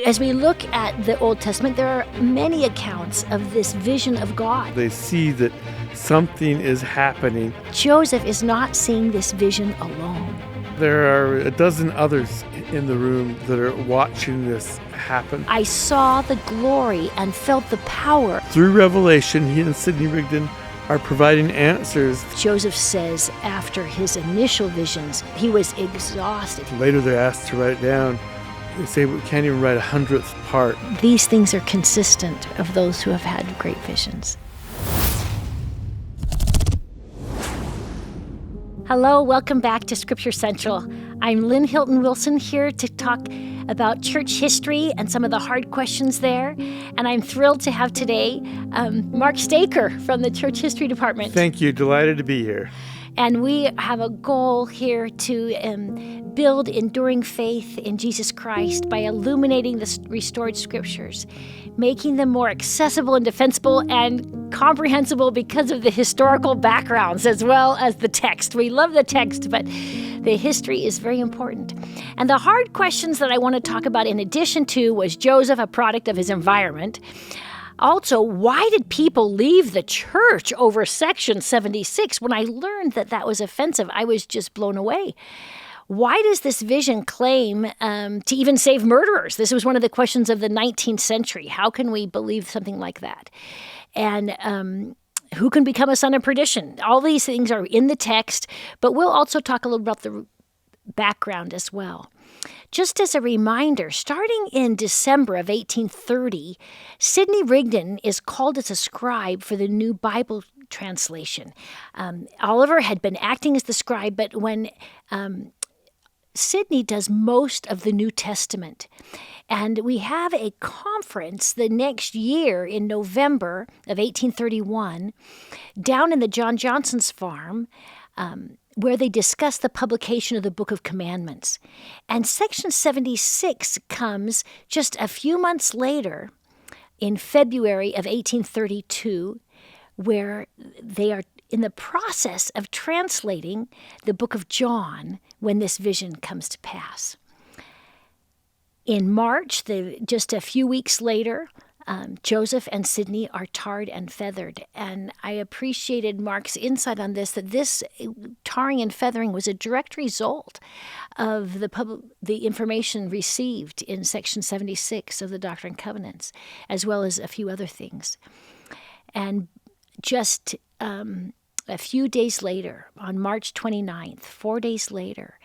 As we look at the Old Testament, there are many accounts of this vision of God. They see that something is happening. Joseph is not seeing this vision alone. There are a dozen others in the room that are watching this happen. I saw the glory and felt the power. Through Revelation, he and Sidney Rigdon are providing answers. Joseph says after his initial visions, he was exhausted. Later they're asked to write it down. They say we can't even write 100th part. These things are consistent of those who have had great visions. Hello, welcome back to Scripture Central. I'm Lynne Hilton Wilson here to talk about church history and some of the hard questions there. And I'm thrilled to have today Mark Staker from the Church History Department. Thank you. Delighted to be here. And we have a goal here to build enduring faith in Jesus Christ by illuminating the restored scriptures, making them more accessible and defensible and comprehensible because of the historical backgrounds as well as the text. We love the text, but the history is very important. And the hard questions that I want to talk about in addition to was Joseph a product of his environment? Also, why did people leave the church over Section 76? When I learned that that was offensive, I was just blown away. Why does this vision claim to even save murderers? This was one of the questions of the 19th century. How can we believe something like that? And who can become a son of perdition? All these things are in the text, but we'll also talk a little about the background as well. Just as a reminder, starting in December of 1830, Sidney Rigdon is called as a scribe for the new Bible translation. Oliver had been acting as the scribe, but when Sidney does most of the New Testament. And we have a conference the next year in November of 1831 down in the John Johnson's farm, where they discuss the publication of the Book of Commandments. And Section 76 comes just a few months later, in February of 1832, where they are in the process of translating the book of John when this vision comes to pass. In March, just a few weeks later, Joseph and Sidney are tarred and feathered. And I appreciated Mark's insight on this, that this tarring and feathering was a direct result of the information received in Section 76 of the Doctrine and Covenants, as well as a few other things. And just a few days later, on March 29th, 4 days later,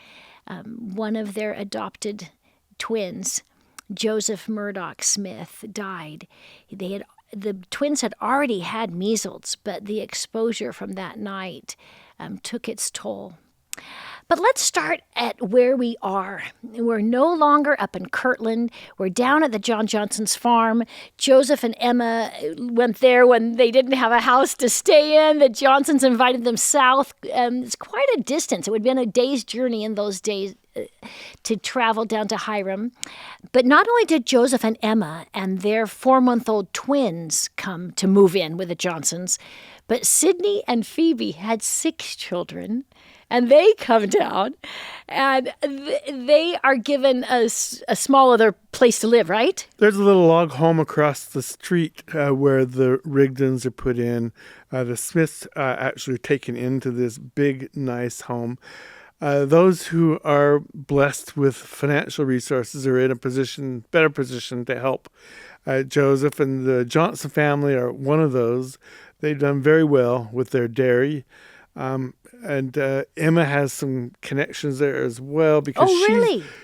one of their adopted twins, Joseph Murdoch Smith, died. The twins had already had measles, but the exposure from that night took its toll. But let's start at where we are. We're no longer up in Kirtland. We're down at the John Johnson's farm. Joseph and Emma went there when they didn't have a house to stay in. The Johnsons invited them south. It's quite a distance. It would have been a day's journey in those days to travel down to Hiram. But not only did Joseph and Emma and their 4-month-old twins come to move in with the Johnsons, but Sidney and Phoebe had 6 children, and they come down, and they are given a small other place to live, right? There's a little log home across the street where the Rigdons are put in. The Smiths actually are taken into this big, nice home. Those who are blessed with financial resources are in a better position to help. Joseph and the Johnson family are one of those. They've done very well with their dairy. And Emma has some connections there as well because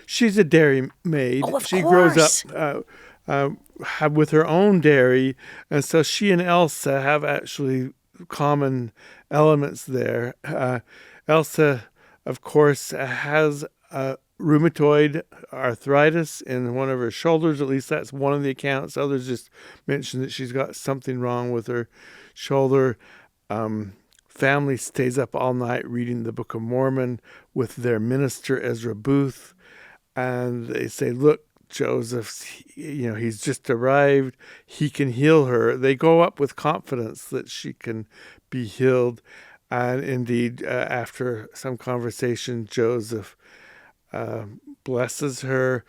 she's a dairy maid. Oh, of she course. grows up with her own dairy, and so she and Elsa have actually common elements there. Elsa, of course, has rheumatoid arthritis in one of her shoulders. At least that's one of the accounts. Others just mention that she's got something wrong with her shoulder. Family stays up all night reading the Book of Mormon with their minister, Ezra Booth. And they say, look, Joseph, he's just arrived. He can heal her. They go up with confidence that she can be healed. And indeed, after some conversation, Joseph blesses her,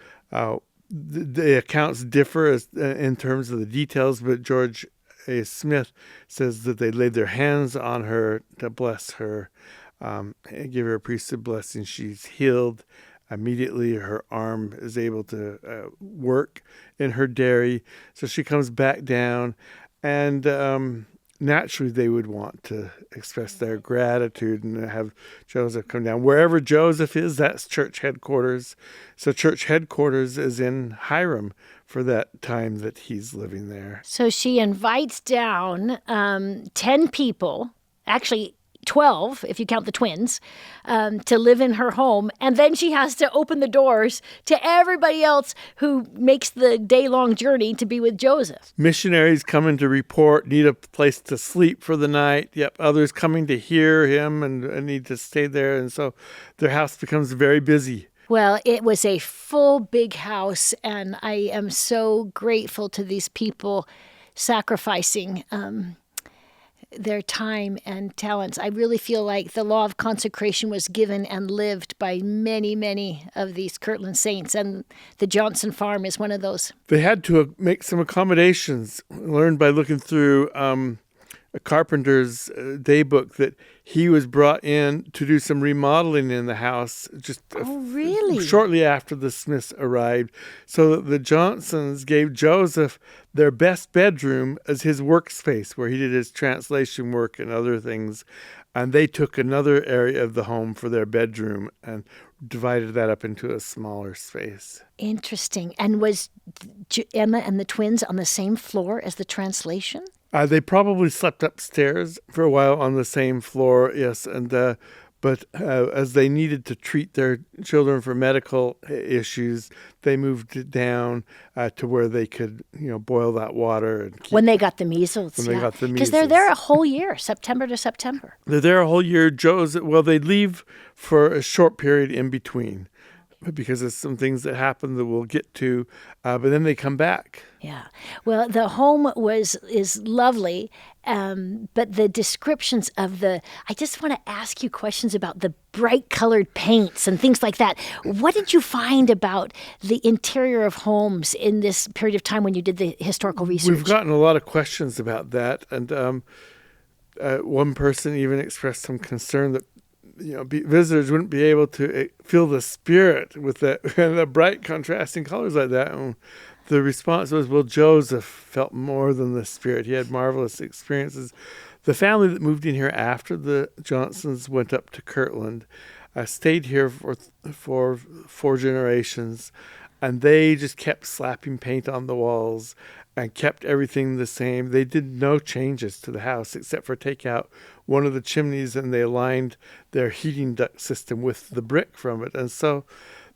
The accounts differ in terms of the details, but George A. Smith says that they laid their hands on her to bless her, and give her a priesthood blessing. She's healed immediately. Her arm is able to work in her dairy. So she comes back down, and naturally they would want to express their gratitude and have Joseph come down. Wherever Joseph is, that's church headquarters. So church headquarters is in Hiram for that time that he's living there. So she invites down 10 people, actually 12, if you count the twins, to live in her home. And then she has to open the doors to everybody else who makes the day-long journey to be with Joseph. Missionaries coming to report, need a place to sleep for the night. Yep, others coming to hear him and need to stay there. And so their house becomes very busy. Well, it was a full big house, and I am so grateful to these people sacrificing their time and talents. I really feel like the law of consecration was given and lived by many, many of these Kirtland saints, and the Johnson farm is one of those. They had to make some accommodations, learned by looking through a carpenter's daybook that he was brought in to do some remodeling in the house really? Shortly after the Smiths arrived. So the Johnsons gave Joseph their best bedroom as his workspace, where he did his translation work and other things. And they took another area of the home for their bedroom and divided that up into a smaller space. Interesting. And was Emma and the twins on the same floor as the translation? They probably slept upstairs for a while on the same floor, yes. But as they needed to treat their children for medical issues, they moved it down to where they could, boil that water. And when they got the measles. When they got the measles. Because they're there a whole year, September to September. They're there a whole year. They'd leave for a short period in between, because there's some things that happen that we'll get to, but then they come back. Yeah. Well, the home is lovely, but the descriptions of I just want to ask you questions about the bright colored paints and things like that. What did you find about the interior of homes in this period of time when you did the historical research? We've gotten a lot of questions about that, and one person even expressed some concern that visitors wouldn't be able to feel the spirit with the bright contrasting colors like that. And the response was, well, Joseph felt more than the spirit. He had marvelous experiences. The family that moved in here after the Johnsons went up to Kirtland stayed here for 4 generations, and they just kept slapping paint on the walls and kept everything the same. They did no changes to the house except for take out one of the chimneys, and they aligned their heating duct system with the brick from it. And so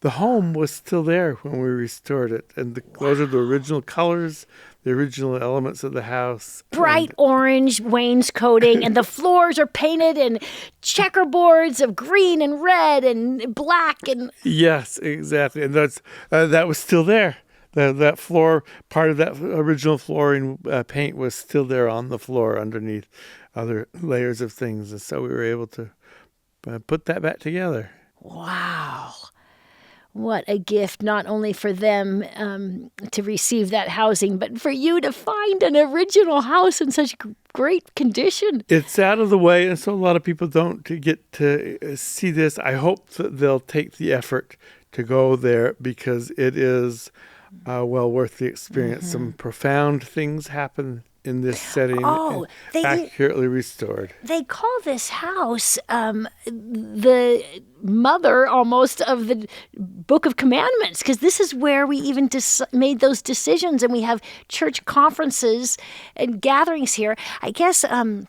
the home was still there when we restored it. And those are the original colors, the original elements of the house. Bright orange wainscoting, and the floors are painted in checkerboards of green and red and black. And yes, exactly. And that was still there. That floor, part of that original flooring paint was still there on the floor underneath other layers of things. And so we were able to put that back together. Wow. What a gift, not only for them to receive that housing, but for you to find an original house in such great condition. It's out of the way, and so a lot of people don't get to see this. I hope that they'll take the effort to go there, because it is well worth the experience. Mm-hmm. Some profound things happen in this setting, accurately restored. They call this house the mother almost of the Book of Commandments, because this is where we even made those decisions, and we have church conferences and gatherings here. I guess on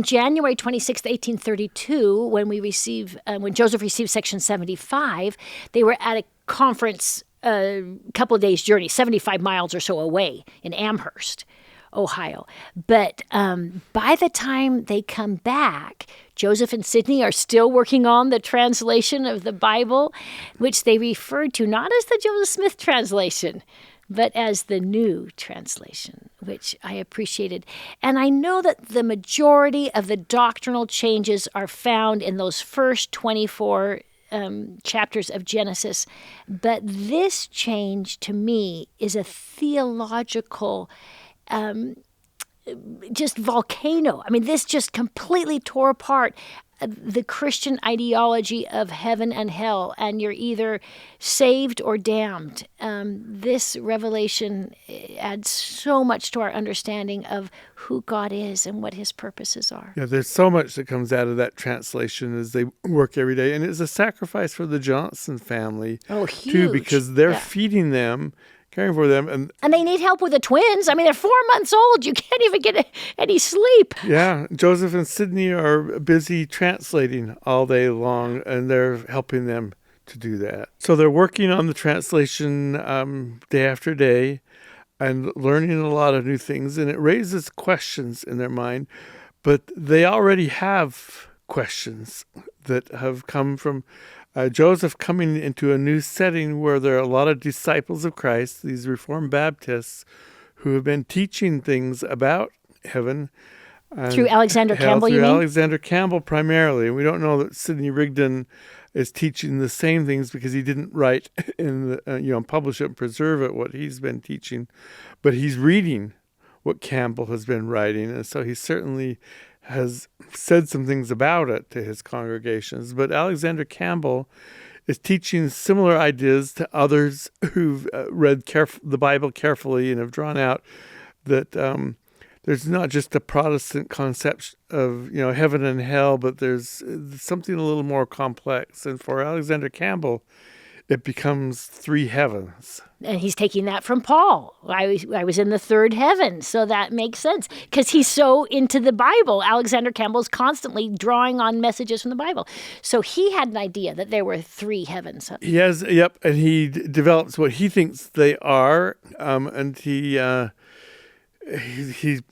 January 26, 1832, when Joseph received Section 75, they were at a conference a couple of days' journey, 75 miles or so away in Amherst, Ohio. But by the time they come back, Joseph and Sidney are still working on the translation of the Bible, which they referred to not as the Joseph Smith translation, but as the new translation, which I appreciated. And I know that the majority of the doctrinal changes are found in those first 24 chapters of Genesis. But this change to me is a theological just volcano. I mean, this just completely tore apart the Christian ideology of heaven and hell, and you're either saved or damned. This revelation adds so much to our understanding of who God is and what his purposes are. Yeah, there's so much that comes out of that translation as they work every day. And it's a sacrifice for the Johnson family, huge. too, because they're feeding them, caring for them. And they need help with the twins. I mean, they're 4 months old. You can't even get any sleep. Yeah, Joseph and Sidney are busy translating all day long, and they're helping them to do that. So they're working on the translation day after day and learning a lot of new things, and it raises questions in their mind. But they already have questions that have come from Joseph coming into a new setting where there are a lot of disciples of Christ, these Reformed Baptists, who have been teaching things about heaven. Through Alexander Campbell, you mean? Alexander Campbell primarily. We don't know that Sidney Rigdon is teaching the same things because he didn't write in the, publish it and preserve it, what he's been teaching. But he's reading what Campbell has been writing, and so he certainly has said some things about it to his congregations. But Alexander Campbell is teaching similar ideas to others who've read the Bible carefully and have drawn out that there's not just a Protestant concept of heaven and hell, but there's something a little more complex. And for Alexander Campbell, it becomes three heavens. And he's taking that from Paul. I was in the third heaven, so that makes sense because he's so into the Bible. Alexander Campbell's constantly drawing on messages from the Bible. So he had an idea that there were three heavens. He has, yep, and he develops what he thinks they are, and he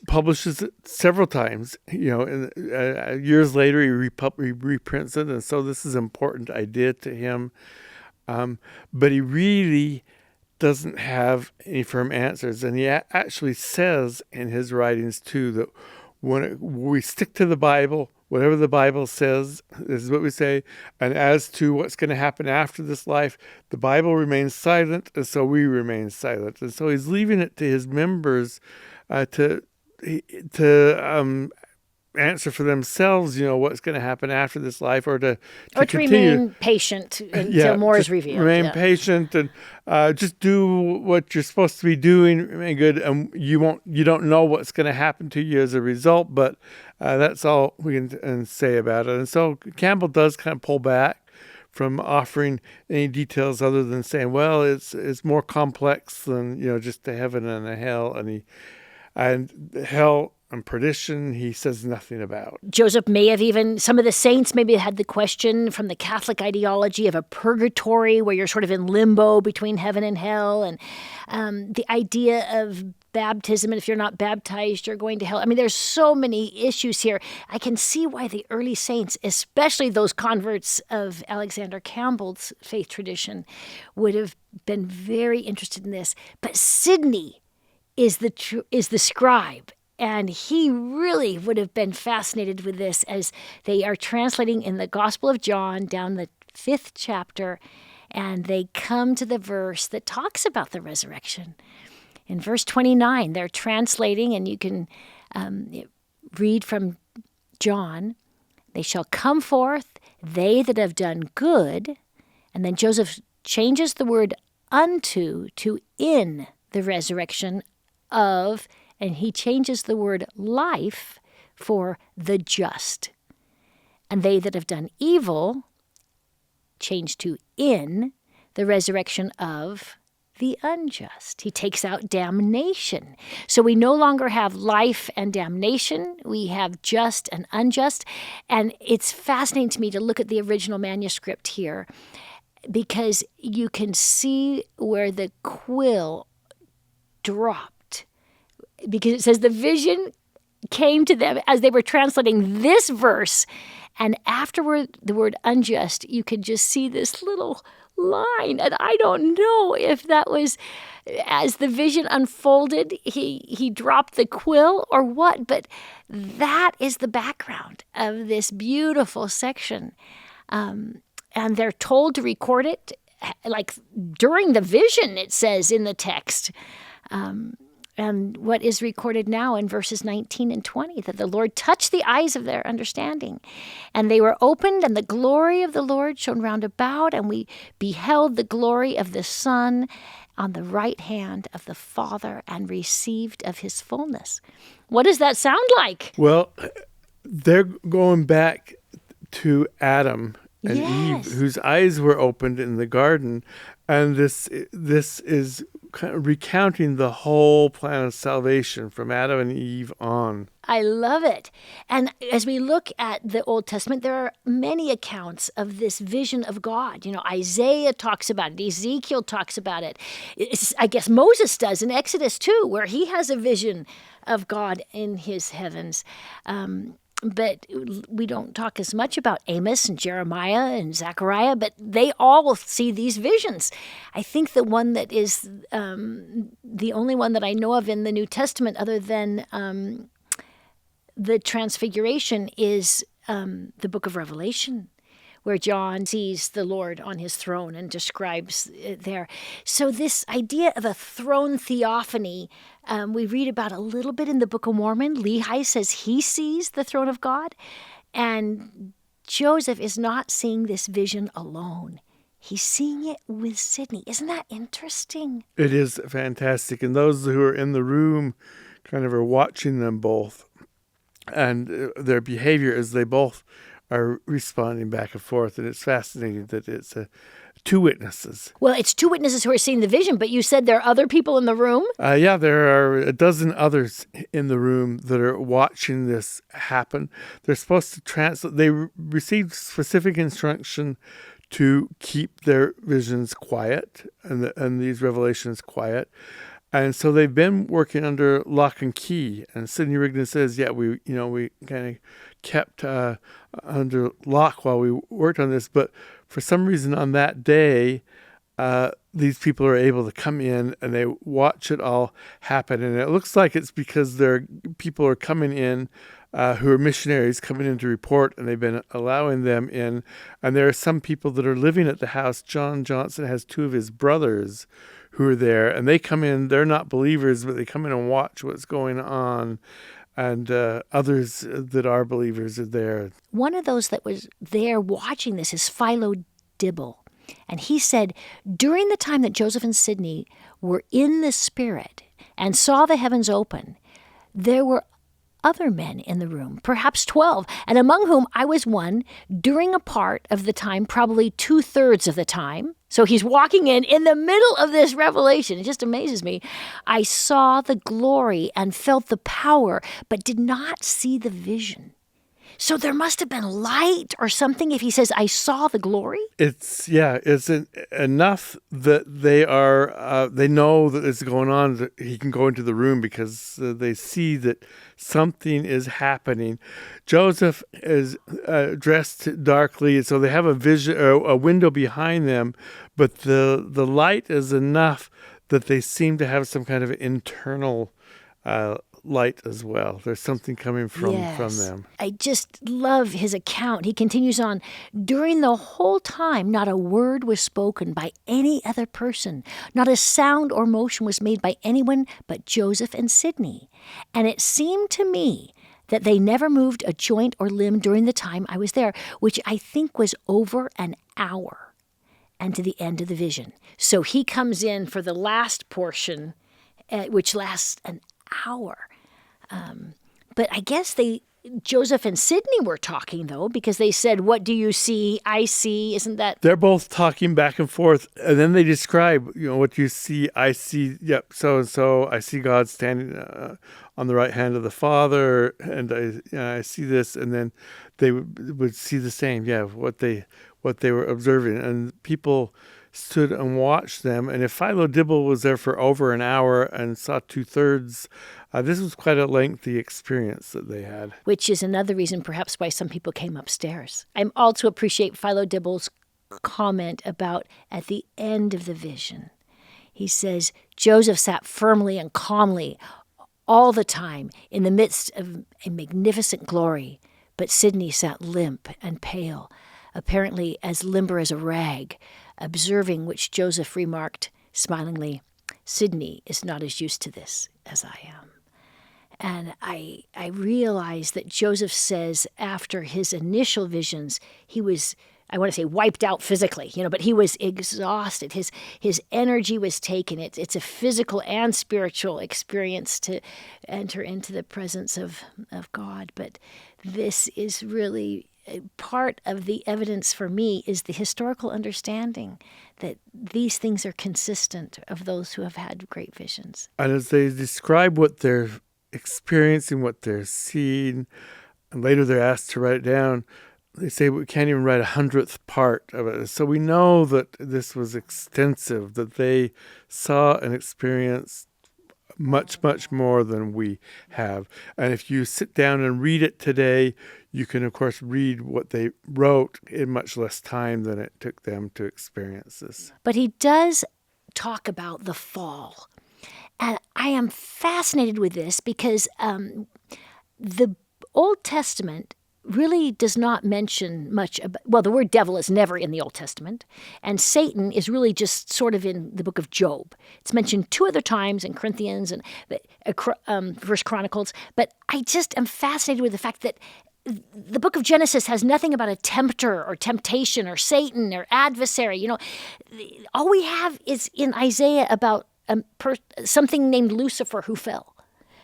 publishes it several times. And years later he reprints it, and so this is an important idea to him. But he really doesn't have any firm answers. And he actually says in his writings, too, that when we stick to the Bible, whatever the Bible says, this is what we say. And as to what's going to happen after this life, the Bible remains silent, and so we remain silent. And so he's leaving it to his members to answer for themselves, what's going to happen after this life, or to continue. Remain patient until more is revealed. Remain patient and just do what you're supposed to be doing. Remain good, and you don't know what's going to happen to you as a result. But that's all we can say about it. And so Campbell does kind of pull back from offering any details other than saying, well, it's more complex than just the heaven and the hell, and hell and perdition, he says nothing about. Joseph may have some of the saints maybe had the question from the Catholic ideology of a purgatory where you're sort of in limbo between heaven and hell, and the idea of baptism, and if you're not baptized, you're going to hell. I mean, there's so many issues here. I can see why the early saints, especially those converts of Alexander Campbell's faith tradition, would have been very interested in this. But Sidney is the scribe. And he really would have been fascinated with this as they are translating in the Gospel of John down the 5th chapter, and they come to the verse that talks about the resurrection. In verse 29, they're translating, and you can read from John, "They shall come forth, they that have done good," and then Joseph changes the word unto to in the resurrection of, and he changes the word life for the just. And they that have done evil, changed to in the resurrection of the unjust. He takes out damnation. So we no longer have life and damnation. We have just and unjust. And it's fascinating to me to look at the original manuscript here because you can see where the quill dropped. Because it says the vision came to them as they were translating this verse. And afterward, the word unjust, you could just see this little line. And I don't know if that was, as the vision unfolded, he dropped the quill or what. But that is the background of this beautiful section. and they're told to record it, like during the vision, it says in the text. And what is recorded now in verses 19 and 20, that the Lord touched the eyes of their understanding, and they were opened, and the glory of the Lord shone round about, and we beheld the glory of the Son on the right hand of the Father, and received of his fullness. What does that sound like? Well, they're going back to Adam and Yes. Eve, whose eyes were opened in the garden, and this is kind of recounting the whole plan of salvation from Adam and Eve on. I love it. And as we look at the Old Testament, there are many accounts of this vision of God. Isaiah talks about it. Ezekiel talks about it. I guess Moses does in Exodus too, where he has a vision of God in his heavens. But we don't talk as much about Amos and Jeremiah and Zechariah, but they all see these visions. I think the one that is the only one that I know of in the New Testament, other than the Transfiguration, is the book of Revelation, where John sees the Lord on his throne and describes it there. So this idea of a throne theophany, we read about a little bit in the Book of Mormon. Lehi says he sees the throne of God, and Joseph is not seeing this vision alone. He's seeing it with Sidney. Isn't that interesting? It is fantastic. And those who are in the room kind of are watching them both and their behavior as they both are responding back and forth. And it's fascinating that it's two witnesses. Well, it's two witnesses who are seeing the vision, but you said there are other people in the room? Yeah, there are a dozen others in the room that are watching this happen. They're supposed to translate. They received specific instruction to keep their visions quiet and these revelations quiet. And so they've been working under lock and key. And Sidney Rigdon says, we kind of kept under lock while we worked on this. But for some reason on that day, these people are able to come in and they watch it all happen. And it looks like it's because people are coming in who are missionaries coming in to report, and they've been allowing them in. And there are some people that are living at the house. John Johnson has two of his brothers who are there, and they come in. They're not believers, but they come in and watch what's going on. And others that are believers are there. One of those that was there watching this is Philo Dibble. And he said, during the time that Joseph and Sidney were in the Spirit and saw the heavens open, there were other men in the room, perhaps 12, and among whom I was one, during a part of the time, probably 2/3 of the time. So he's walking in the middle of this revelation. It just amazes me. I saw the glory and felt the power, but did not see the vision. So there must have been light or something if he says, I saw the glory? It's enough that they know that it's going on, that he can go into the room because they see that something is happening. Joseph is dressed darkly, so they have a vision, a window behind them, but the light is enough that they seem to have some kind of internal light as well. There's something coming from them. I just love his account. He continues on, during the whole time, not a word was spoken by any other person. Not a sound or motion was made by anyone but Joseph and Sidney. And it seemed to me that they never moved a joint or limb during the time I was there, which I think was over an hour, and to the end of the vision. So he comes in for the last portion, which lasts an hour. But I guess Joseph and Sidney were talking, though, because they said, what do you see? I see. Isn't that? They're both talking back and forth. And then they describe, what do you see? I see, so-and-so. I see God standing on the right hand of the Father. And I see this. And then they would see the same, what they were observing. And people stood and watched them. And if Philo Dibble was there for over an hour and saw 2/3, this was quite a lengthy experience that they had. Which is another reason perhaps why some people came upstairs. I also appreciate Philo Dibble's comment about at the end of the vision. He says, Joseph sat firmly and calmly all the time in the midst of a magnificent glory, but Sidney sat limp and pale, apparently as limber as a rag, observing which Joseph remarked smilingly, "Sidney is not as used to this as I am." And I realized that Joseph says after his initial visions, he was, I want to say, wiped out physically, but he was exhausted. His energy was taken. It's a physical and spiritual experience to enter into the presence of God. But this is really part of the evidence for me is the historical understanding that these things are consistent of those who have had great visions. And as they describe what they're experiencing, what they're seeing, and later they're asked to write it down, they say we can't even write 100th part of it. So we know that this was extensive, that they saw and experienced much, much more than we have. And if you sit down and read it today, you can, of course, read what they wrote in much less time than it took them to experience this. But he does talk about the fall. And I am fascinated with this because the Old Testament really does not mention much about, well, the word devil is never in the Old Testament, and Satan is really just sort of in the book of Job. It's mentioned 2 other times in Corinthians and First Chronicles, but I just am fascinated with the fact that the book of Genesis has nothing about a tempter or temptation or Satan or adversary. All we have is in Isaiah about something named Lucifer who fell,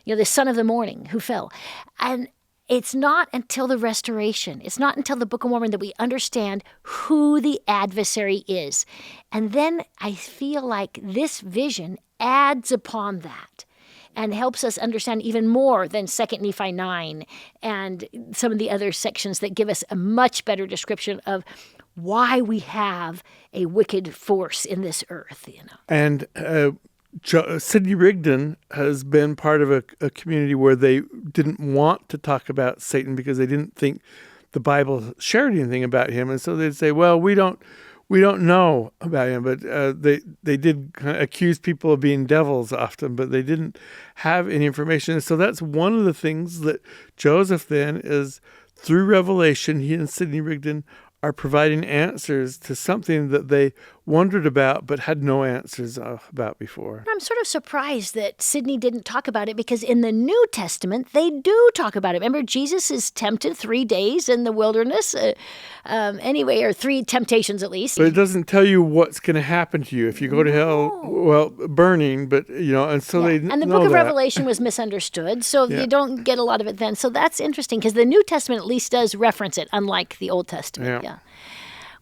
the son of the morning who fell. And it's not until the restoration, it's not until the Book of Mormon that we understand who the adversary is. And then I feel like this vision adds upon that and helps us understand even more than 2 Nephi 9 and some of the other sections that give us a much better description of why we have a wicked force in this earth. And Sidney Rigdon has been part of a community where they didn't want to talk about Satan because they didn't think the Bible shared anything about him, and so they'd say, "Well, we don't know about him." But they did kind of accuse people of being devils often, but they didn't have any information. And so that's one of the things that Joseph then is through revelation. He and Sidney Rigdon are providing answers to something that they wondered about but had no answers about before. I'm sort of surprised that Sidney didn't talk about it because in the New Testament, they do talk about it. Remember, Jesus is tempted 3 days in the wilderness, or 3 temptations at least. But it doesn't tell you what's going to happen to you if you go to hell, well, burning, but, and so they know. And the book of Revelation was misunderstood, so you don't get a lot of it then. So that's interesting because the New Testament at least does reference it, unlike the Old Testament. Yeah.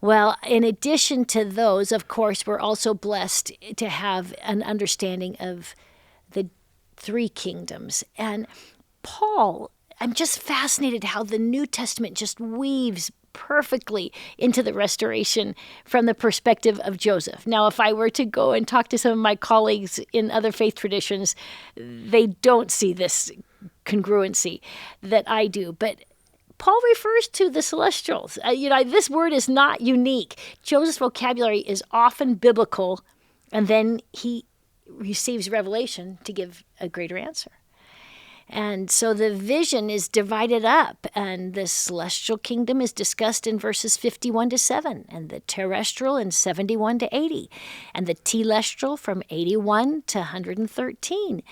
Well, in addition to those, of course, we're also blessed to have an understanding of the 3 kingdoms. And Paul, I'm just fascinated how the New Testament just weaves perfectly into the restoration from the perspective of Joseph. Now, if I were to go and talk to some of my colleagues in other faith traditions, they don't see this congruency that I do. But Paul refers to the celestials. This word is not unique. Joseph's vocabulary is often biblical, and then he receives revelation to give a greater answer. And so the vision is divided up, and the celestial kingdom is discussed in verses 51 to 7, and the terrestrial in 71 to 80, and the telestial from 81 to 113.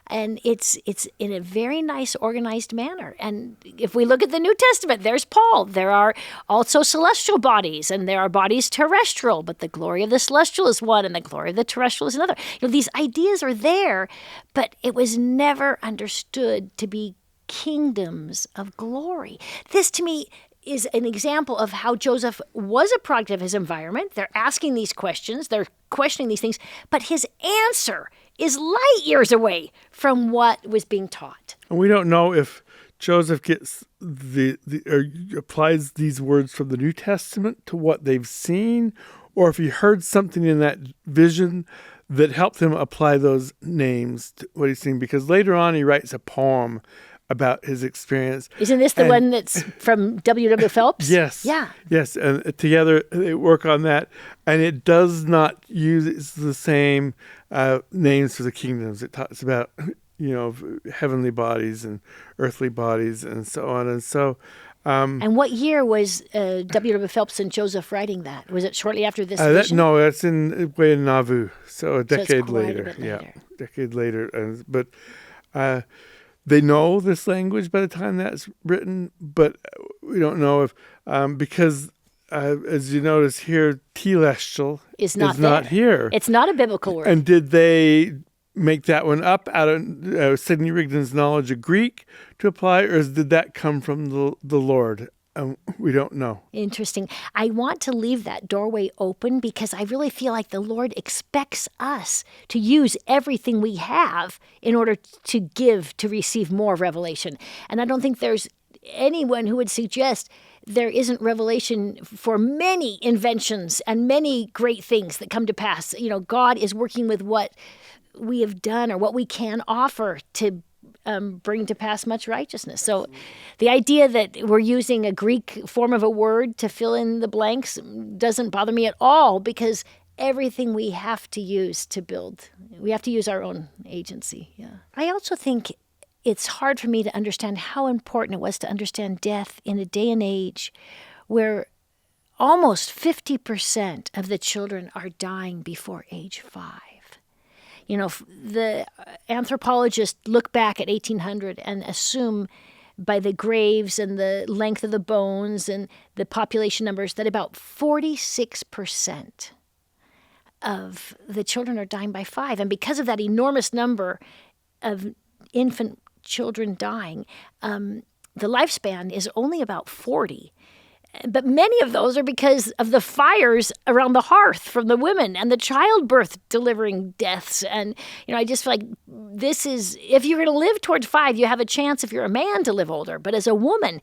And it's in a very nice, organized manner. And if we look at the New Testament, there's Paul. There are also celestial bodies, and there are bodies terrestrial, but the glory of the celestial is one, and the glory of the terrestrial is another. These ideas are there, but it was never understood to be kingdoms of glory. This, to me, is an example of how Joseph was a product of his environment. They're asking these questions, they're questioning these things, but his answer is light years away from what was being taught. And we don't know if Joseph gets or applies these words from the New Testament to what they've seen, or if he heard something in that vision that helped him apply those names to what he's seen. Because later on he writes a poem about his experience. Isn't this the one that's from W.W. Phelps? Yes. Yeah. Yes, and together they work on that, and it does not use the same names for the kingdoms. It talks about, heavenly bodies and earthly bodies and so on. And so And what year was W. W. Phelps and Joseph writing that? Was it shortly after this vision? No, that's way in Nauvoo, so a decade quite a later. bit Yeah, later. decade later. But they know this language by the time that's written, but we don't know if because as you notice here, telestial Is not not there. here. It's not a biblical word. And did they make that one up out of Sidney Rigdon's knowledge of Greek to apply, or did that come from the Lord? We don't know. Interesting. I want to leave that doorway open because I really feel like the Lord expects us to use everything we have in order to give, to receive more revelation. And I don't think there's anyone who would suggest there isn't revelation for many inventions and many great things that come to pass. You know, God is working with what we have done or what we can offer to bring to pass much righteousness. So the idea that we're using a Greek form of a word to fill in the blanks doesn't bother me at all, because everything we have to use to build, we have to use our own agency. Yeah. I also think it's hard for me to understand how important it was to understand death in a day and age where almost 50% of the children are dying before age 5. You know, the anthropologists look back at 1800 and assume by the graves and the length of the bones and the population numbers that about 46% of the children are dying by 5. And because of that enormous number of infant children dying, the lifespan is only about 40. But many of those are because of the fires around the hearth from the women and the childbirth delivering deaths. And, you know, I just feel like this is, if you're going to live towards 5, you have a chance if you're a man to live older. But as a woman,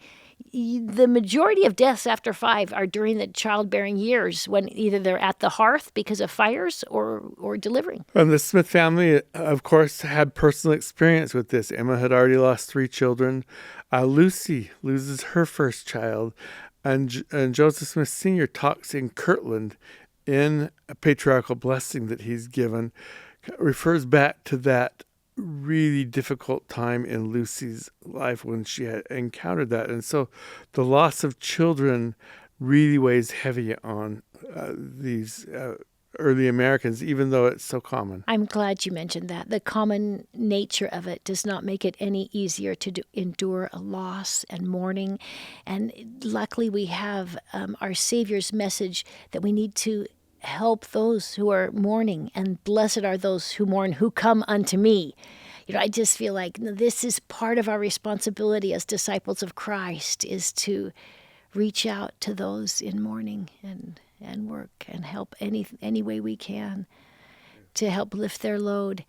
the majority of deaths after 5 are during the childbearing years, when either they're at the hearth because of fires or delivering. And the Smith family, of course, had personal experience with this. Emma had already lost 3 children. Lucy loses her first child. And Joseph Smith Sr. talks in Kirtland in a patriarchal blessing that he's given, refers back to that really difficult time in Lucy's life when she had encountered that. And so the loss of children really weighs heavy on these early Americans, even though it's so common. I'm glad you mentioned that. The common nature of it does not make it any easier to endure a loss and mourning. And luckily we have our Savior's message that we need to help those who are mourning, and blessed are those who mourn, who come unto me. You know, I just feel like this is part of our responsibility as disciples of Christ, is to reach out to those in mourning and work and help any way we can to help lift their load.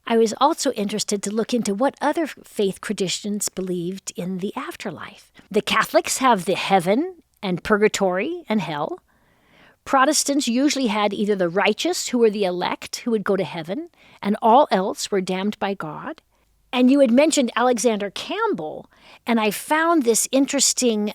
I was also interested to look into what other faith traditions believed in the afterlife. The Catholics have the heaven and purgatory and hell. Protestants usually had either the righteous, who were the elect, who would go to heaven, and all else were damned by God. And you had mentioned Alexander Campbell, and I found this interesting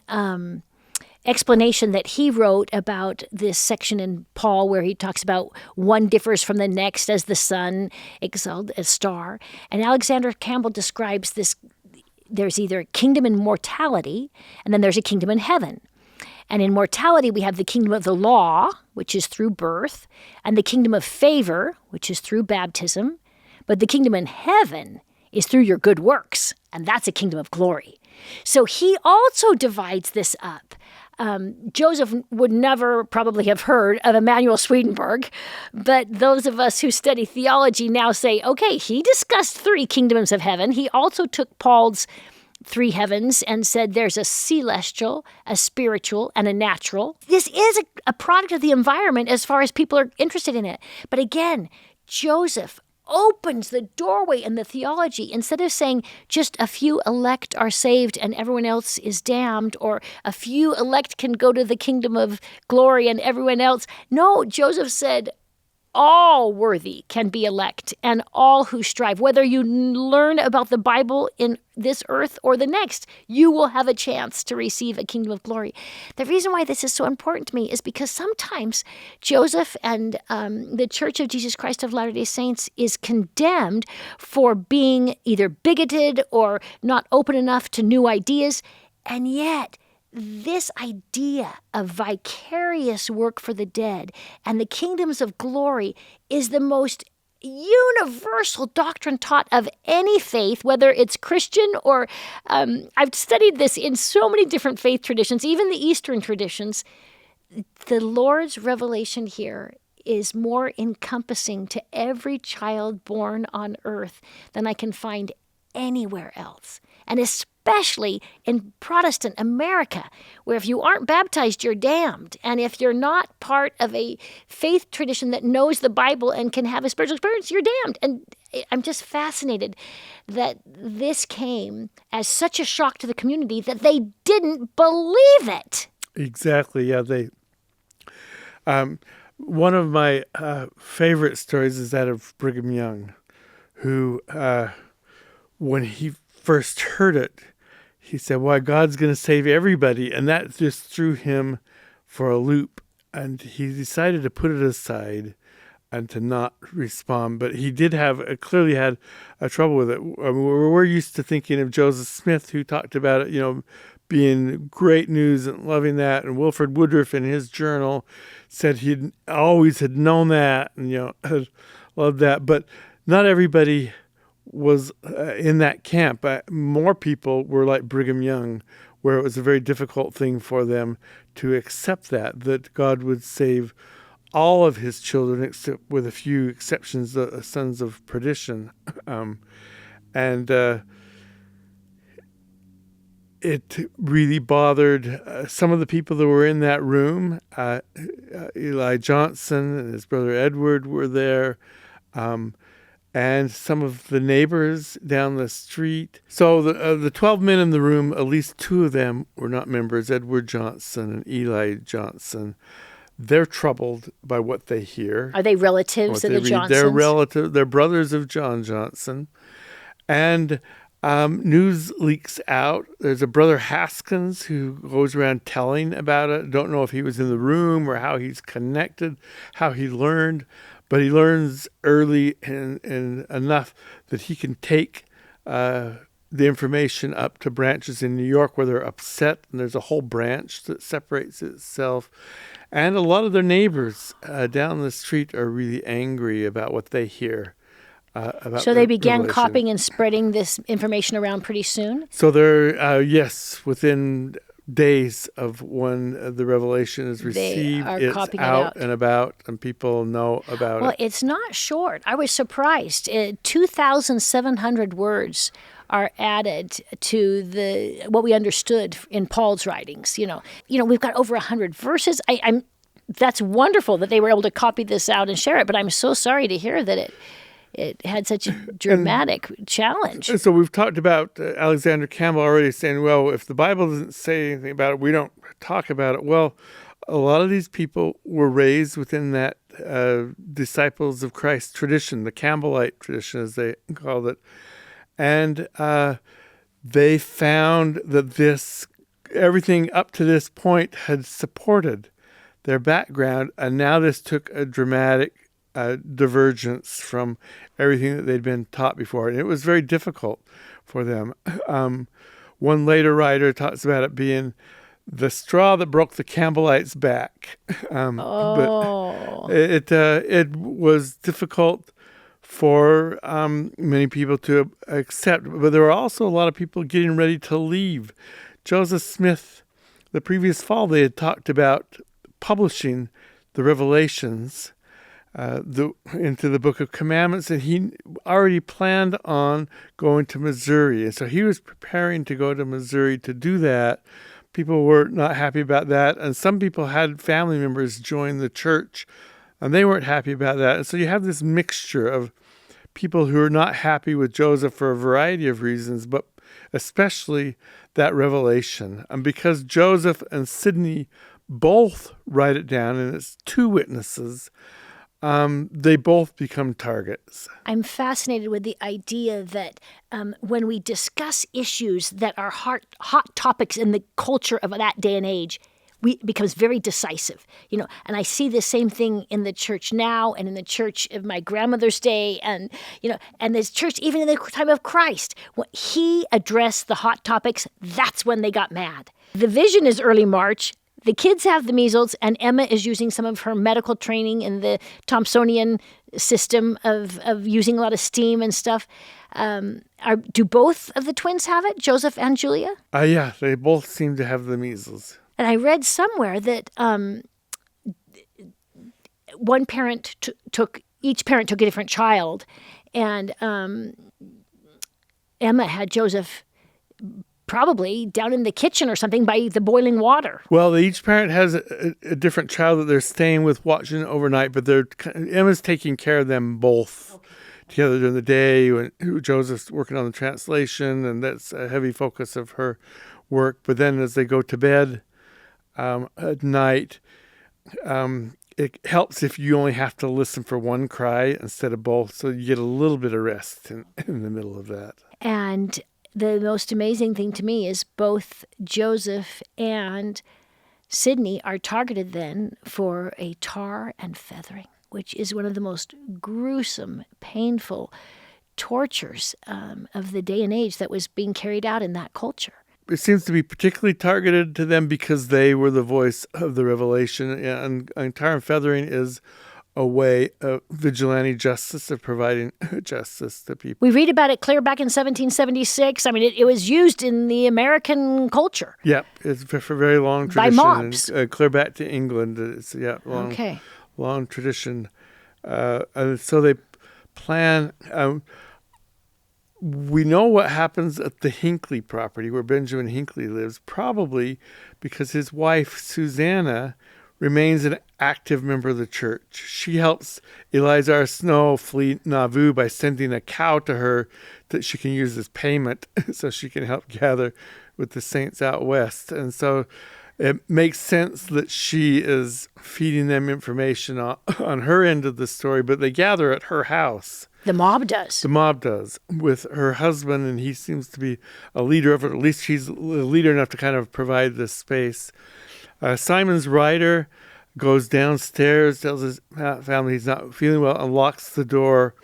explanation that he wrote about this section in Paul where he talks about one differs from the next as the sun excelled a star. And Alexander Campbell describes this: there's either a kingdom in mortality, and then there's a kingdom in heaven. And in mortality, we have the kingdom of the law, which is through birth, and the kingdom of favor, which is through baptism. But the kingdom in heaven is through your good works, and that's a kingdom of glory. So he also divides this up. Joseph would never probably have heard of Emanuel Swedenborg, but those of us who study theology now say, okay, he discussed 3 kingdoms of heaven. He also took Paul's 3 heavens and said there's a celestial, a spiritual, and a natural. This is a product of the environment as far as people are interested in it. But again, Joseph opens the doorway in the theology. Instead of saying just a few elect are saved and everyone else is damned, or a few elect can go to the kingdom of glory and everyone else. No, Joseph said all worthy can be elect, and all who strive. Whether you learn about the Bible in this earth or the next, you will have a chance to receive a kingdom of glory. The reason why this is so important to me is because sometimes Joseph and the Church of Jesus Christ of Latter-day Saints is condemned for being either bigoted or not open enough to new ideas. And yet, this idea of vicarious work for the dead and the kingdoms of glory is the most universal doctrine taught of any faith, whether it's Christian or I've studied this in so many different faith traditions, even the Eastern traditions. The Lord's revelation here is more encompassing to every child born on earth than I can find anywhere else. And especially in Protestant America, where if you aren't baptized, you're damned. And if you're not part of a faith tradition that knows the Bible and can have a spiritual experience, you're damned. And I'm just fascinated that this came as such a shock to the community that they didn't believe it. Exactly. Yeah, one of my favorite stories is that of Brigham Young, who, when he first heard it, he said, "Why, God's going to save everybody," and that just threw him for a loop. And he decided to put it aside and to not respond. But he did clearly had a trouble with it. I mean, we're used to thinking of Joseph Smith, who talked about it, being great news and loving that. And Wilford Woodruff in his journal said he always had known that and, had loved that. But not everybody was in that camp. More people were like Brigham Young, where it was a very difficult thing for them to accept that God would save all of his children, except with a few exceptions, the sons of perdition. It really bothered some of the people that were in that room. Eli Johnson and his brother Edward were there, and some of the neighbors down the street. So the 12 men in the room, at least 2 of them were not members, Edward Johnson and Eli Johnson. They're troubled by what they hear. Are they relatives of the Johnsons? They're brothers of John Johnson. And news leaks out. There's a brother Haskins who goes around telling about it. Don't know if he was in the room or how he's connected, how he learned. But he learns early and enough that he can take the information up to branches in New York where they're upset, and there's a whole branch that separates itself. And a lot of their neighbors down the street are really angry about what they hear. So they began copying and spreading this information around pretty soon? So they're, within days of when the revelation is received, it's out and about, and people know about it. Well, it's not short. I was surprised. 2,700 words are added to what we understood in Paul's writings. We've got over 100 verses. That's wonderful that they were able to copy this out and share it, but I'm so sorry to hear that it had such a dramatic challenge. So we've talked about Alexander Campbell already saying, well, if the Bible doesn't say anything about it, we don't talk about it. Well, a lot of these people were raised within that disciples of Christ tradition, the Campbellite tradition, as they called it. And they found that everything up to this point had supported their background, and now this took a dramatic divergence from everything that they'd been taught before. And it was very difficult for them. One later writer talks about it being the straw that broke the Campbellites' back. But it was difficult for many people to accept. But there were also a lot of people getting ready to leave. Joseph Smith, the previous fall, they had talked about publishing the Revelations into the Book of Commandments, and he already planned on going to Missouri. And so he was preparing to go to Missouri to do that. People were not happy about that, and some people had family members join the church, and they weren't happy about that. And so you have this mixture of people who are not happy with Joseph for a variety of reasons, but especially that revelation. And because Joseph and Sidney both write it down, and it's 2 witnesses, they both become targets. I'm fascinated with the idea that when we discuss issues that are hot topics in the culture of that day and age, it becomes very decisive, and I see the same thing in the church now and in the church of my grandmother's day and the church even in the time of Christ. When he addressed the hot topics, that's when they got mad. The vision is early March. The kids have the measles, and Emma is using some of her medical training in the Thomsonian system of using a lot of steam and stuff. Do both of the twins have it, Joseph and Julia? Yeah, they both seem to have the measles. And I read somewhere that each parent took a different child, and Emma had Joseph probably down in the kitchen or something by the boiling water. Well, each parent has a different child that they're staying with, watching overnight, but Emma's taking care of them both together during the day. When Joseph's working on the translation, and that's a heavy focus of her work. But then as they go to bed at night, it helps if you only have to listen for one cry instead of both, so you get a little bit of rest in the middle of that. And the most amazing thing to me is both Joseph and Sidney are targeted then for a tar and feathering, which is one of the most gruesome, painful tortures of the day and age that was being carried out in that culture. It seems to be particularly targeted to them because they were the voice of the revelation, and tar and feathering is a way of vigilante justice, of providing justice to people. We read about it clear back in 1776. I mean, it was used in the American culture. Yep, it's for very long tradition. By mobs. And, clear back to England. It's long tradition. And so they plan. We know what happens at the Hinckley property where Benjamin Hinckley lives, probably because his wife, Susanna, remains an active member of the church. She helps Eleazar Snow flee Nauvoo by sending a cow to her that she can use as payment so she can help gather with the saints out west. And so it makes sense that she is feeding them information on her end of the story, but they gather at her house. The mob does. The mob does, with her husband, and he seems to be a leader of it. At least he's a leader enough to kind of provide this space. Simon's rider goes downstairs, tells his family he's not feeling well, and locks the door.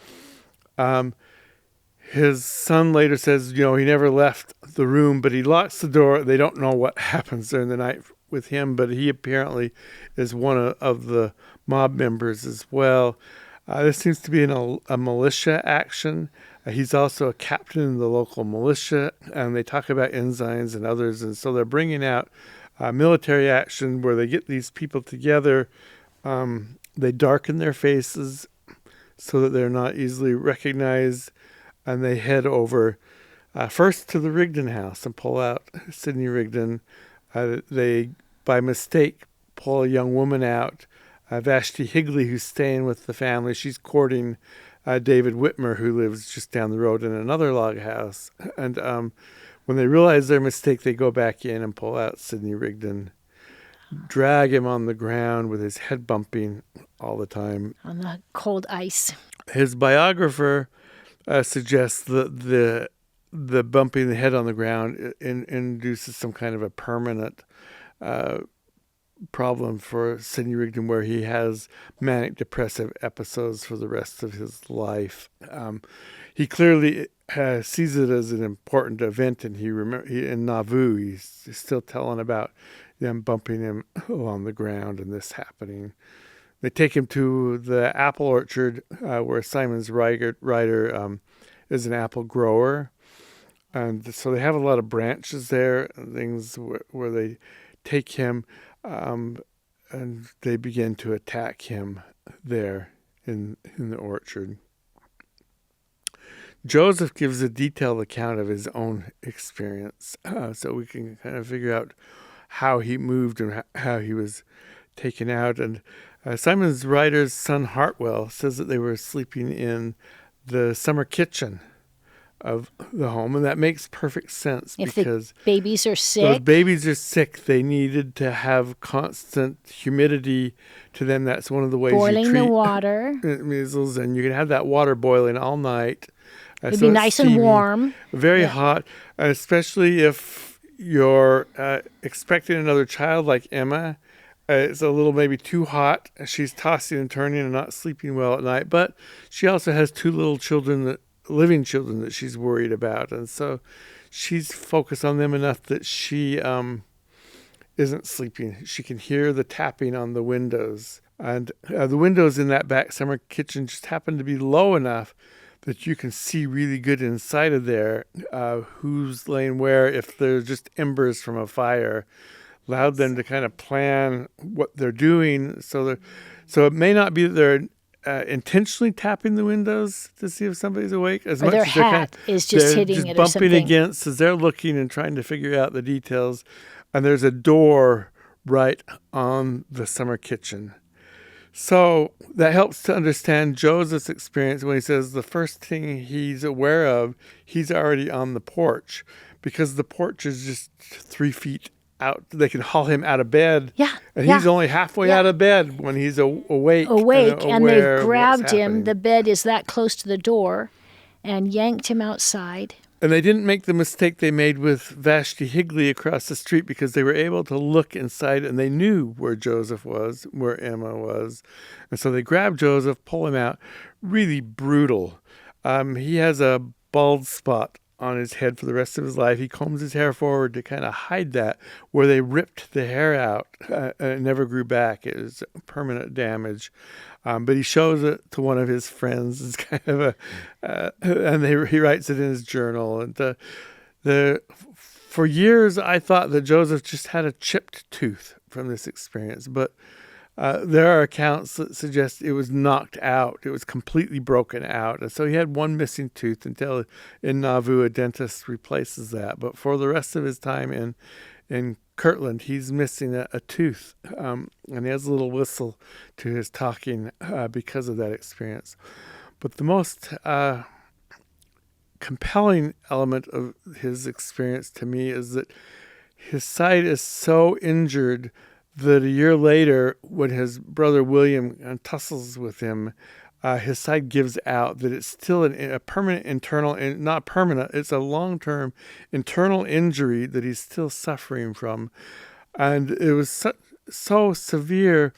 His son later says, he never left the room, but he locks the door. They don't know what happens during the night with him, but he apparently is one of the mob members as well. This seems to be a militia action. He's also a captain in the local militia, and they talk about ensigns and others, and so they're bringing out military action where they get these people together. They darken their faces so that they're not easily recognized, and they head over first to the Rigdon house and pull out Sidney Rigdon. They, by mistake, pull a young woman out, Vashti Higley, who's staying with the family. She's courting David Whitmer, who lives just down the road in another log house. And when they realize their mistake, they go back in and pull out Sidney Rigdon, drag him on the ground with his head bumping all the time. On the cold ice. His biographer suggests that the bumping the head on the ground induces some kind of a permanent problem for Sidney Rigdon, where he has manic depressive episodes for the rest of his life. He clearly sees it as an important event, and he in Nauvoo, he's still telling about them bumping him along the ground and this happening. They take him to the apple orchard where Simon's rider is an apple grower. And so they have a lot of branches there, and things where they take him, and they begin to attack him there in the orchard. Joseph gives a detailed account of his own experience, so we can kind of figure out how he moved and how he was taken out. And Simon's rider's son Hartwell says that they were sleeping in the summer kitchen of the home, and that makes perfect sense because the babies are sick. Those babies are sick. They needed to have constant humidity to them. That's one of the ways boiling you treat the water. Measles, and you can have that water boiling all night. It'd be nice steamy, and warm. Very hot, and especially if you're expecting another child like Emma. It's a little maybe too hot. She's tossing and turning and not sleeping well at night. But she also has two little children, living children, that she's worried about. And so she's focused on them enough that she isn't sleeping. She can hear the tapping on the windows. And the windows in that back summer kitchen just happen to be low enough that you can see really good inside of there, who's laying where, if there's just embers from a fire. Allowed them to kind of plan what they're doing. So it may not be that they're intentionally tapping the windows to see if somebody's awake. As or much their as they're hat is just hitting just it or bumping something. against as they're looking and trying to figure out the details. And there's a door right on the summer kitchen. So that helps to understand Joseph's experience when he says the first thing he's aware of, he's already on the porch, because the porch is just 3 feet out. They can haul him out of bed. Yeah. And he's only halfway out of bed when he's awake. And they've aware of what's grabbed him. happening. The bed is that close to the door and yanked him outside. And they didn't make the mistake they made with Vashti Higley across the street, because they were able to look inside and they knew where Joseph was, where Emma was. And so they grabbed Joseph, pull him out. Really brutal. He has a bald spot on his head for the rest of his life. He combs his hair forward to kind of hide that, where they ripped the hair out and it never grew back. It was permanent damage. But he shows it to one of his friends. It's kind of he writes it in his journal. And for years, I thought that Joseph just had a chipped tooth from this experience, but there are accounts that suggest it was knocked out. It was completely broken out. And so he had one missing tooth until in Nauvoo, a dentist replaces that. But for the rest of his time in Kirtland, he's missing a tooth. And he has a little whistle to his talking because of that experience. But the most compelling element of his experience to me is that his side is so injured that a year later, when his brother William tussles with him, his side gives out, that it's still a permanent internal, not permanent, it's a long-term internal injury that he's still suffering from. And it was so severe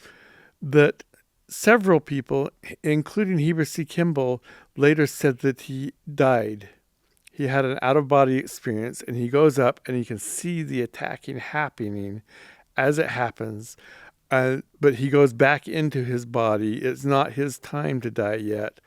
that several people, including Heber C. Kimball, later said that he died. He had an out-of-body experience, and he goes up and he can see the attacking happening as it happens, but he goes back into his body. It's not his time to die yet.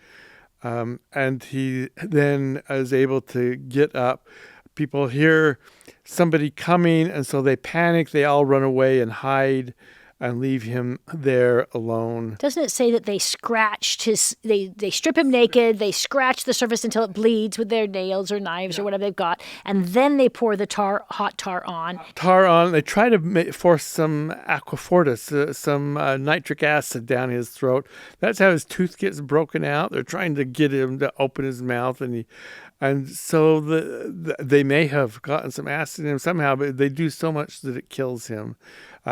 And he then is able to get up. People hear somebody coming, and so they panic. They all run away and hide and leave him there alone. Doesn't it say that they scratched they strip him naked, they scratch the surface until it bleeds with their nails or knives or whatever they've got, and then they pour the hot tar on. They try to force some aquafortis, some nitric acid down his throat. That's how his tooth gets broken out. They're trying to get him to open his mouth, and so they may have gotten some acid in him somehow, but they do so much that it kills him.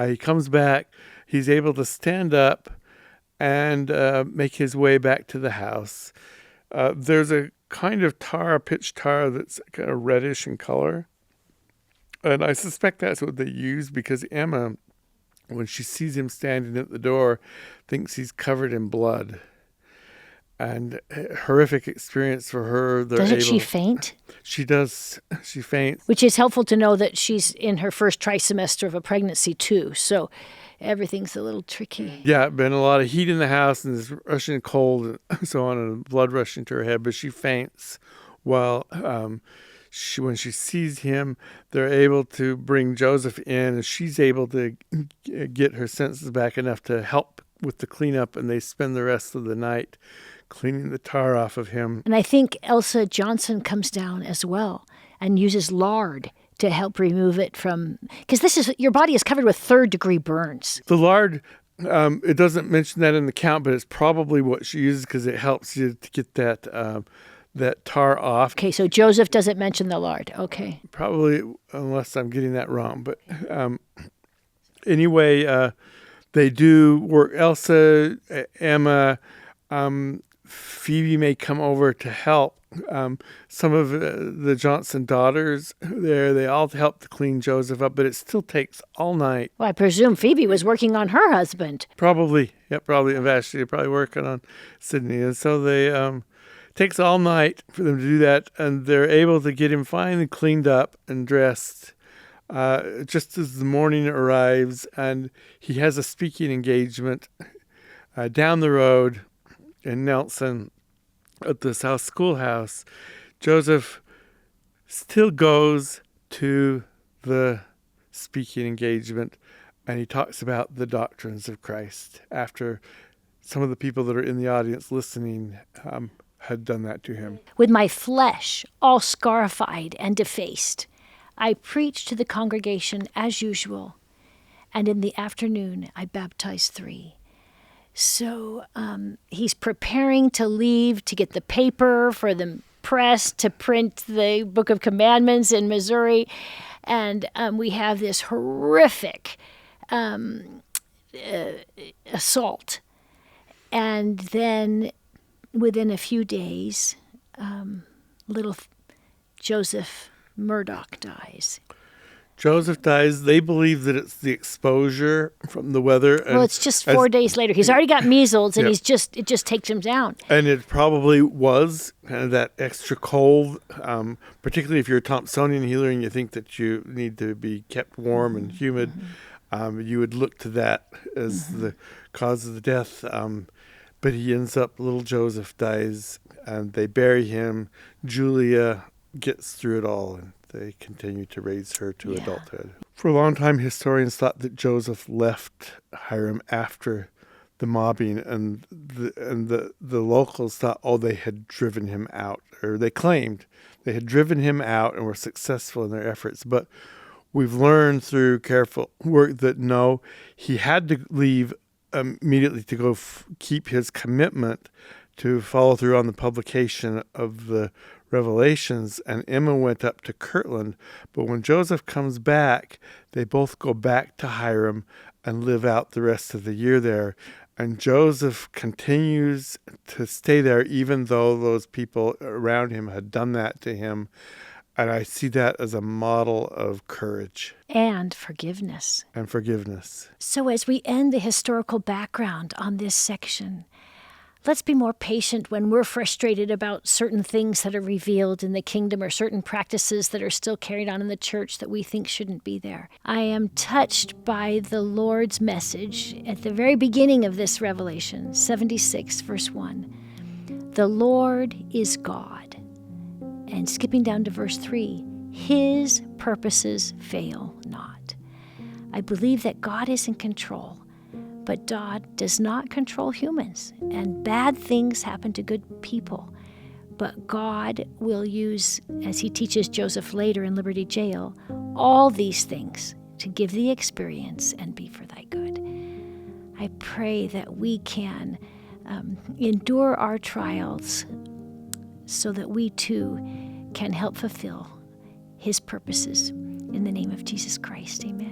He comes back. He's able to stand up and make his way back to the house. There's a kind of pitch tar that's kind of reddish in color. And I suspect that's what they use, because Emma, when she sees him standing at the door, thinks he's covered in blood. And horrific experience for her. Doesn't she faint? She does. She faints. Which is helpful to know that she's in her first trimester of a pregnancy too. So everything's a little tricky. Yeah, been a lot of heat in the house, and there's rushing cold and so on, and blood rushing to her head. But she faints while when she sees him. They're able to bring Joseph in, and she's able to get her senses back enough to help with the cleanup, and they spend the rest of the night cleaning the tar off of him. And I think Elsa Johnson comes down as well and uses lard to help remove it from, because your body is covered with 3rd-degree burns. The lard, it doesn't mention that in the count, but it's probably what she uses because it helps you to get that tar off. Okay, so Joseph doesn't mention the lard. Okay. Probably, unless I'm getting that wrong. But anyway, they do work. Elsa, Emma, Phoebe may come over to help. Some of the Johnson daughters there, they all help to clean Joseph up, but it still takes all night. Well, I presume Phoebe was working on her husband. Probably. And Vashti probably working on Sidney. And so they takes all night for them to do that, and they're able to get him finally cleaned up and dressed just as the morning arrives, and he has a speaking engagement down the road in Nelson at the South Schoolhouse. Joseph still goes to the speaking engagement, and he talks about the doctrines of Christ after some of the people that are in the audience listening had done that to him. With my flesh all scarified and defaced, I preached to the congregation as usual, and in the afternoon I baptized 3. So he's preparing to leave to get the paper for the press to print the Book of Commandments in Missouri. And we have this horrific assault. And then within a few days, little Joseph Murdoch dies. Joseph dies. They believe that it's the exposure from the weather. Well, it's just 4 days later. He's already got measles, and it just takes him down. And it probably was kind of that extra cold, particularly if you're a Thompsonian healer and you think that you need to be kept warm and humid. You would look to that as the cause of the death. But he ends up, little Joseph dies, and they bury him. Julia gets through it all, and they continue to raise her to adulthood. For a long time, historians thought that Joseph left Hiram after the mobbing, and the locals thought, they had driven him out, or they claimed they had driven him out and were successful in their efforts. But we've learned through careful work that no, he had to leave immediately to go keep his commitment to follow through on the publication of the Revelations, and Emma went up to Kirtland. But when Joseph comes back, they both go back to Hiram and live out the rest of the year there. And Joseph continues to stay there even though those people around him had done that to him. And I see that as a model of courage. And forgiveness. So as we end the historical background on this section, let's be more patient when we're frustrated about certain things that are revealed in the kingdom or certain practices that are still carried on in the church that we think shouldn't be there. I am touched by the Lord's message at the very beginning of this Revelation, 76, verse 1. The Lord is God. And skipping down to verse 3, his purposes fail not. I believe that God is in control. But God does not control humans, and bad things happen to good people. But God will use, as he teaches Joseph later in Liberty Jail, all these things to give thee experience and be for thy good. I pray that we can endure our trials so that we too can help fulfill his purposes. In the name of Jesus Christ, amen.